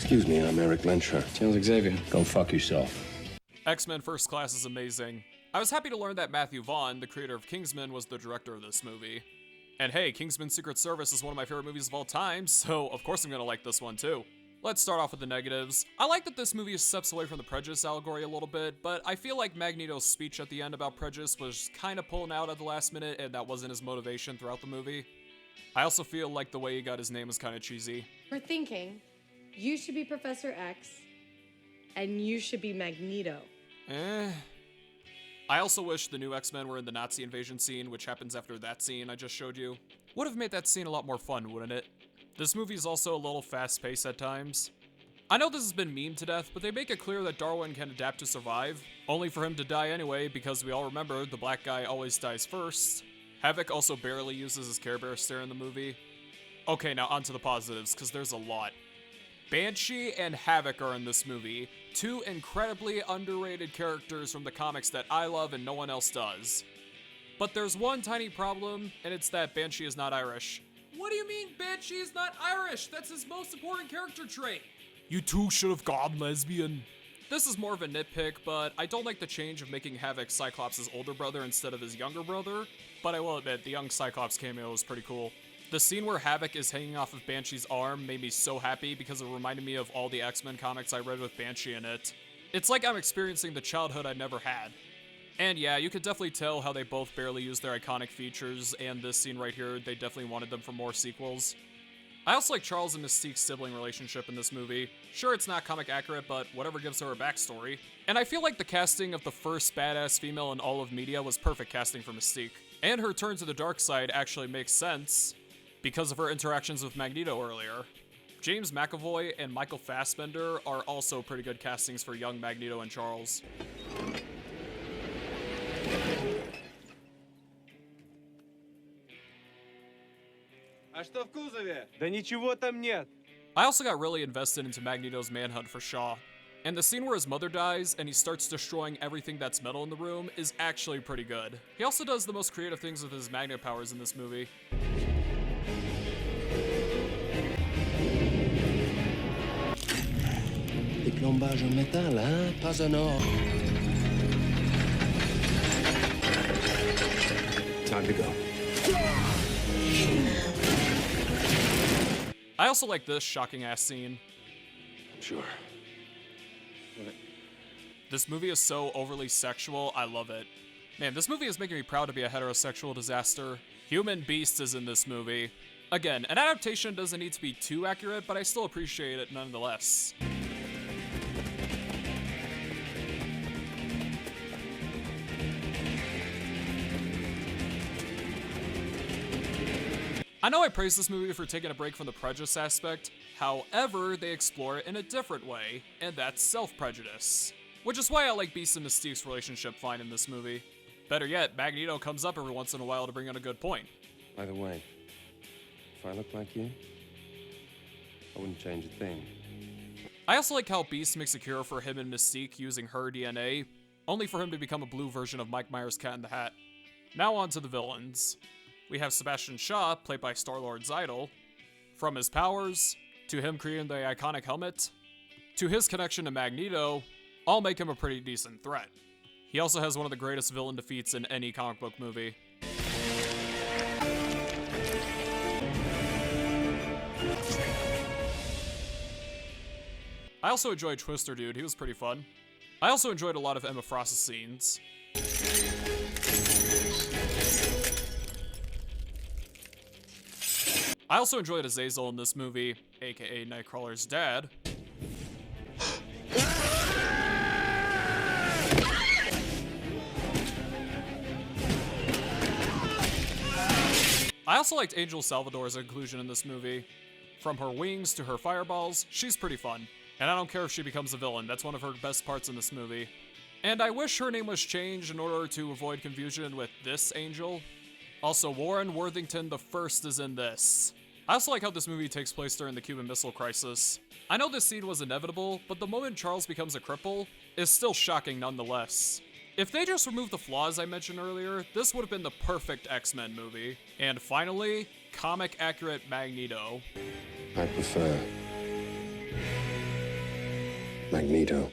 Excuse me, I'm Eric Lensher. Sounds Xavier. Go fuck yourself. X-Men First Class is amazing. I was happy to learn that Matthew Vaughn, the creator of Kingsman, was the director of this movie. And hey, Kingsman Secret Service is one of my favorite movies of all time, so of course I'm gonna like this one too. Let's start off with the negatives. I like that this movie steps away from the prejudice allegory a little bit, but I feel like Magneto's speech at the end about prejudice was kind of pulling out at the last minute, and that wasn't his motivation throughout the movie. I also feel like the way he got his name is kind of cheesy. We're thinking you should be Professor X, and you should be Magneto. I also wish the new X-Men were in the Nazi invasion scene, which happens after that scene I just showed you. Would have made that scene a lot more fun, wouldn't it? This movie is also a little fast-paced at times. I know this has been memed to death, but they make it clear that Darwin can adapt to survive, only for him to die anyway, because we all remember the black guy always dies first. Havoc also barely uses his Care Bear stare in the movie. Okay, now onto the positives, because there's a lot. Banshee and Havoc are in this movie, two incredibly underrated characters from the comics that I love and no one else does. But there's one tiny problem, and it's that Banshee is not Irish. What do you mean Banshee is not Irish? That's his most important character trait. You two should have gone lesbian. This is more of a nitpick, but I don't like the change of making Havoc Cyclops' older brother instead of his younger brother, but I will admit, the young Cyclops cameo was pretty cool. The scene where Havoc is hanging off of Banshee's arm made me so happy because it reminded me of all the X-Men comics I read with Banshee in it. It's like I'm experiencing the childhood I never had. And yeah, you could definitely tell how they both barely use their iconic features, and this scene right here, they definitely wanted them for more sequels. I also like Charles and Mystique's sibling relationship in this movie. Sure, it's not comic accurate, but whatever gives her a backstory. And I feel like the casting of the first badass female in all of media was perfect casting for Mystique. And her turn to the dark side actually makes sense because of her interactions with Magneto earlier. James McAvoy and Michael Fassbender are also pretty good castings for young Magneto and Charles. А что в кузове? Да ничего там нет. I also got really invested into Magneto's manhunt for Shaw. And the scene where his mother dies and he starts destroying everything that's metal in the room is actually pretty good. He also does the most creative things with his magnet powers in this movie. Des plombages en métal, hein? Pas en or. Time to go. I also like this shocking ass scene. Sure. This movie is so overly sexual, I love it. Man, this movie is making me proud to be a heterosexual disaster. Human Beast is in this movie. Again, an adaptation doesn't need to be too accurate, but I still appreciate it nonetheless. I know I praised this movie for taking a break from the prejudice aspect, however, they explore it in a different way, and that's self-prejudice. Which is why I like Beast and Mystique's relationship fine in this movie. Better yet, Magneto comes up every once in a while to bring in a good point. By the way, if I look like you, I wouldn't change a thing. I also like how Beast makes a cure for him and Mystique using her DNA, only for him to become a blue version of Mike Myers' Cat in the Hat. Now on to the villains. We have Sebastian Shaw, played by Star-Lord's idol. From his powers, to him creating the iconic helmet, to his connection to Magneto, all make him a pretty decent threat. He also has one of the greatest villain defeats in any comic book movie. I also enjoyed Twister Dude, he was pretty fun. I also enjoyed a lot of Emma Frost's scenes. I also enjoyed Azazel in this movie, aka Nightcrawler's dad. I also liked Angel Salvador's inclusion in this movie. From her wings to her fireballs, she's pretty fun. And I don't care if she becomes a villain, that's one of her best parts in this movie. And I wish her name was changed in order to avoid confusion with this Angel. Also, Warren Worthington the First is in this. I also like how this movie takes place during the Cuban Missile Crisis. I know this scene was inevitable, but the moment Charles becomes a cripple is still shocking nonetheless. If they just removed the flaws I mentioned earlier, this would have been the perfect X-Men movie. And finally, comic-accurate Magneto. I prefer Magneto.